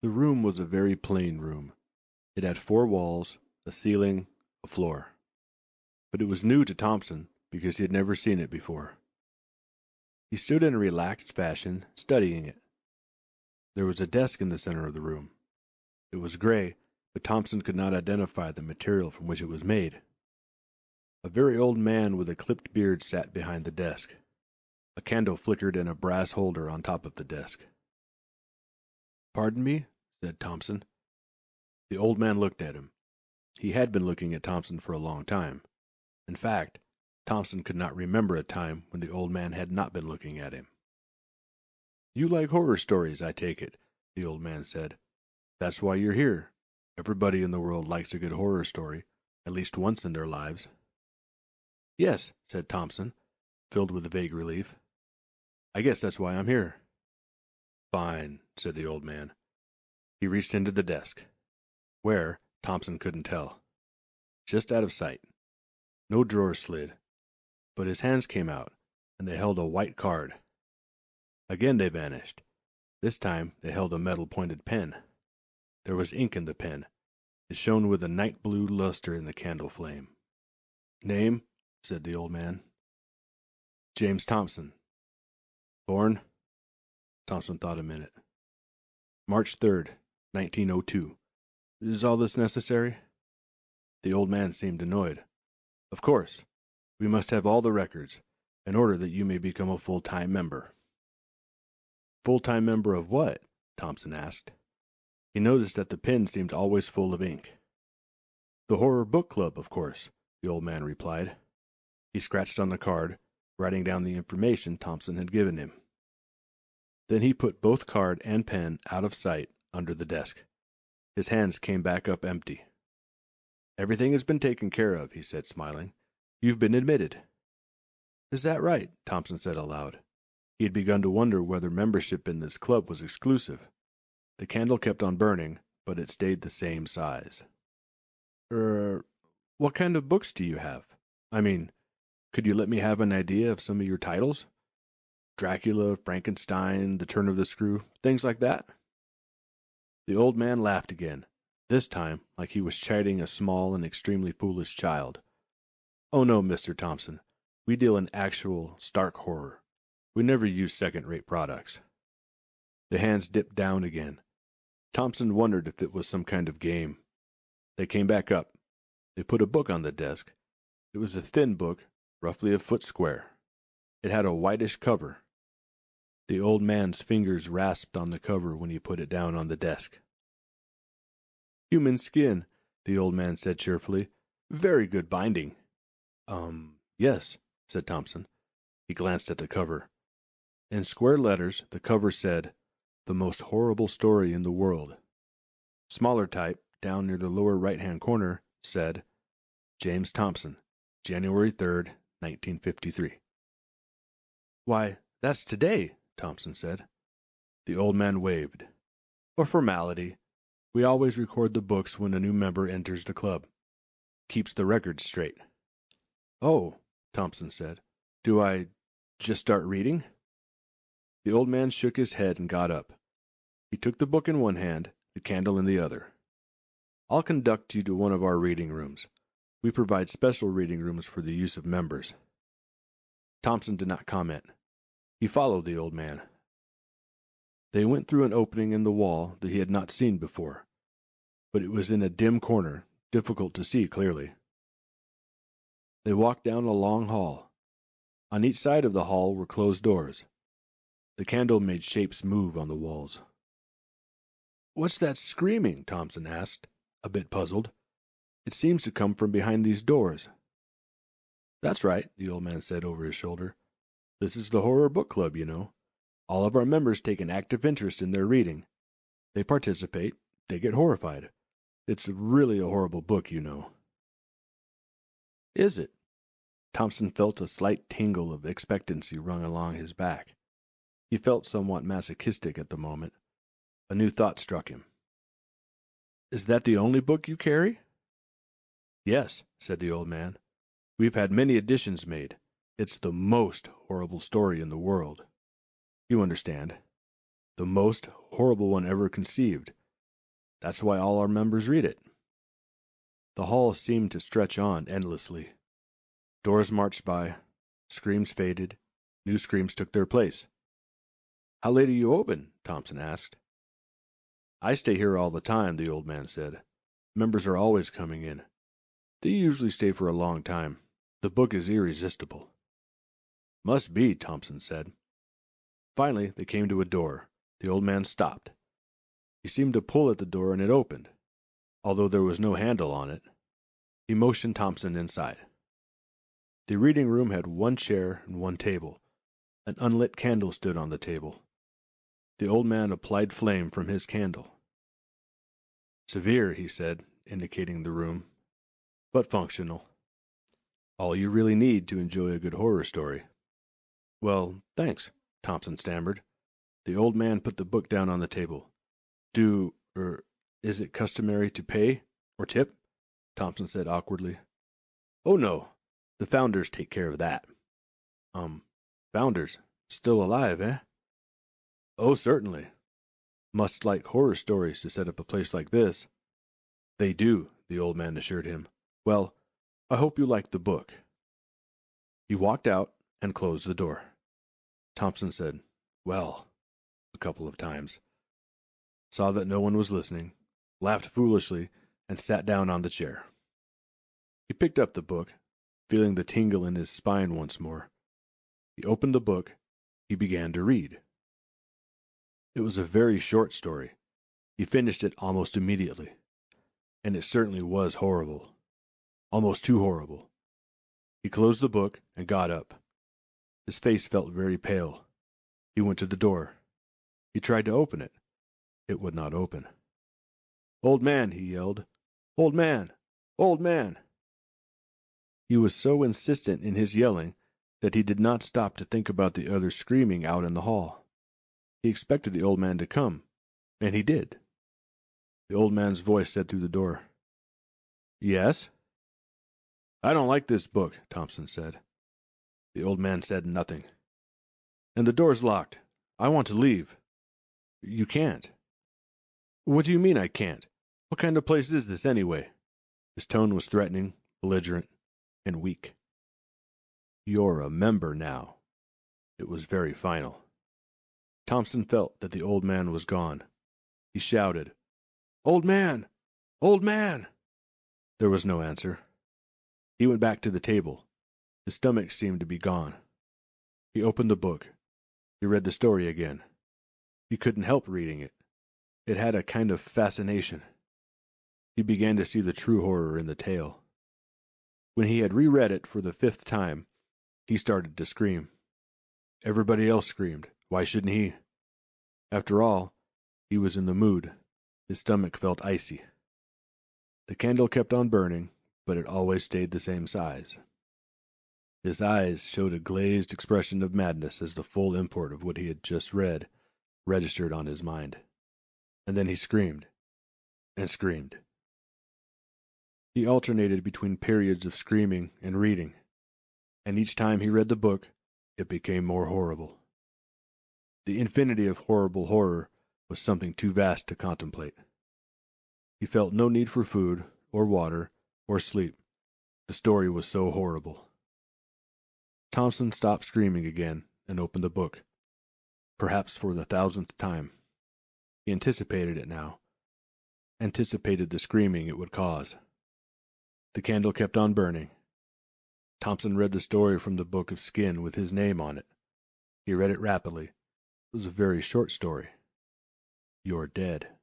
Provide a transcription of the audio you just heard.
The room was a very plain room. It had 4 walls, a ceiling, a floor. But it was new to Thompson because he had never seen it before. He stood in a relaxed fashion, studying it. There was a desk in the center of the room. It was gray, but Thompson could not identify the material from which it was made. A very old man with a clipped beard sat behind the desk. A candle flickered in a brass holder on top of the desk. "Pardon me?" said Thompson. The old man looked at him. He had been looking at Thompson for a long time. In fact, Thompson could not remember a time when the old man had not been looking at him. "You like horror stories, I take it," the old man said. "That's why you're here. Everybody in the world likes a good horror story, at least once in their lives." "Yes," said Thompson, filled with vague relief. "I guess that's why I'm here." "Fine," said the old man. He reached into the desk. Where, Thompson couldn't tell. Just out of sight. No drawer slid. But his hands came out, and they held a white card. Again they vanished. This time they held a metal-pointed pen. There was ink in the pen. It shone with a night blue luster in the candle flame. "Name?" said the old man. "James Thompson." "Born?" Thompson thought a minute. "March 3rd, 1902. Is all this necessary?" The old man seemed annoyed. "Of course. We must have all the records, in order that you may become a full-time member." "Full-time member of what?" Thompson asked. He noticed that the pen seemed always full of ink. "The Horror Book Club, of course," the old man replied. He scratched on the card, writing down the information Thompson had given him. Then he put both card and pen out of sight under the desk. His hands came back up empty. "Everything has been taken care of," he said, smiling. "You've been admitted." "Is that right?" Thompson said aloud. He had begun to wonder whether membership in this club was exclusive. The candle kept on burning, but it stayed the same size. What kind of books do you have? I mean, could you let me have an idea of some of your titles? Dracula, Frankenstein, The Turn of the Screw, things like that?" The old man laughed again, this time like he was chiding a small and extremely foolish child. "Oh no, Mr. Thompson. We deal in actual, stark horror. We never use second-rate products." The hands dipped down again. Thompson wondered if it was some kind of game. They came back up. They put a book on the desk. It was a thin book, roughly a foot square. It had a whitish cover. The old man's fingers rasped on the cover when he put it down on the desk. "Human skin," the old man said cheerfully. "Very good binding." Yes," said Thompson. He glanced at the cover. In square letters, the cover said, "The Most Horrible Story in the World." Smaller type, down near the lower right-hand corner, said, "James Thompson, January 3rd, 1953. "Why, that's today," Thompson said. The old man waved. "A formality. We always record the books when a new member enters the club. Keeps the records straight." "Oh," Thompson said. "Do I just start reading?" The old man shook his head and got up. He took the book in one hand, the candle in the other. "I'll conduct you to one of our reading rooms. We provide special reading rooms for the use of members." Thompson did not comment. He followed the old man. They went through an opening in the wall that he had not seen before, but it was in a dim corner, difficult to see clearly. They walked down a long hall. On each side of the hall were closed doors. The candle made shapes move on the walls. "What's that screaming?" Thompson asked, a bit puzzled. "It seems to come from behind these doors." "That's right," the old man said over his shoulder. "This is the Horror Book Club, you know. All of our members take an active interest in their reading. They participate. They get horrified. It's really a horrible book, you know." "Is it?" Thompson felt a slight tingle of expectancy run along his back. He felt somewhat masochistic at the moment. A new thought struck him. "Is that the only book you carry?" "Yes," said the old man. "We've had many editions made. It's the most horrible story in the world. You understand. The most horrible one ever conceived. That's why all our members read it. The hall seemed to stretch on endlessly. Doors marched by, screams faded, new screams took their place. "How late are you open?" Thompson asked. "I stay here all the time," the old man said. "Members are always coming in. They usually stay for a long time. The book is irresistible." "Must be," Thompson said. Finally, they came to a door. The old man stopped. He seemed to pull at the door and it opened, although there was no handle on it. He motioned Thompson inside. The reading room had one chair and one table. An unlit candle stood on the table. The old man applied flame from his candle. "Severe," he said, indicating the room, "but functional. All you really need to enjoy a good horror story." "Well, thanks," Thompson stammered. The old man put the book down on the table. Is it customary to pay or tip?" Thompson said awkwardly. "Oh, no. The founders take care of that." Founders? Still alive, eh?" "Oh, certainly. Must like horror stories to set up a place like this." "They do," the old man assured him. "Well, I hope you like the book." He walked out and closed the door. Thompson said, "Well," a couple of times, saw that no one was listening, laughed foolishly, and sat down on the chair. He picked up the book, feeling the tingle in his spine once more. He opened the book. He began to read. It was a very short story. He finished it almost immediately. And it certainly was horrible. Almost too horrible. He closed the book and got up. His face felt very pale. He went to the door. He tried to open it. It would not open. "Old man," he yelled. "Old man! Old man!" He was so insistent in his yelling that he did not stop to think about the others screaming out in the hall. He expected the old man to come, and he did. The old man's voice said through the door, "Yes?" "I don't like this book," Thompson said. The old man said nothing. "And the door's locked. I want to leave." "You can't." "What do you mean I can't? What kind of place is this, anyway?" His tone was threatening, belligerent, and weak. "You're a member now." It was very final. Thompson felt that the old man was gone. He shouted, "Old man! Old man!" There was no answer. He went back to the table. His stomach seemed to be gone. He opened the book. He read the story again. He couldn't help reading it. It had a kind of fascination. He began to see the true horror in the tale. When he had reread it for the 5th time, he started to scream. Everybody else screamed. Why shouldn't he? After all, he was in the mood. His stomach felt icy. The candle kept on burning, but it always stayed the same size. His eyes showed a glazed expression of madness as the full import of what he had just read registered on his mind. And then he screamed, and screamed. He alternated between periods of screaming and reading, and each time he read the book, it became more horrible. The infinity of horrible horror was something too vast to contemplate. He felt no need for food, or water, or sleep. The story was so horrible. Thompson stopped screaming again and opened the book, perhaps for the 1000th time. He anticipated it now, anticipated the screaming it would cause. The candle kept on burning. Thompson read the story from the book of skin with his name on it. He read it rapidly. It was a very short story. "You're dead."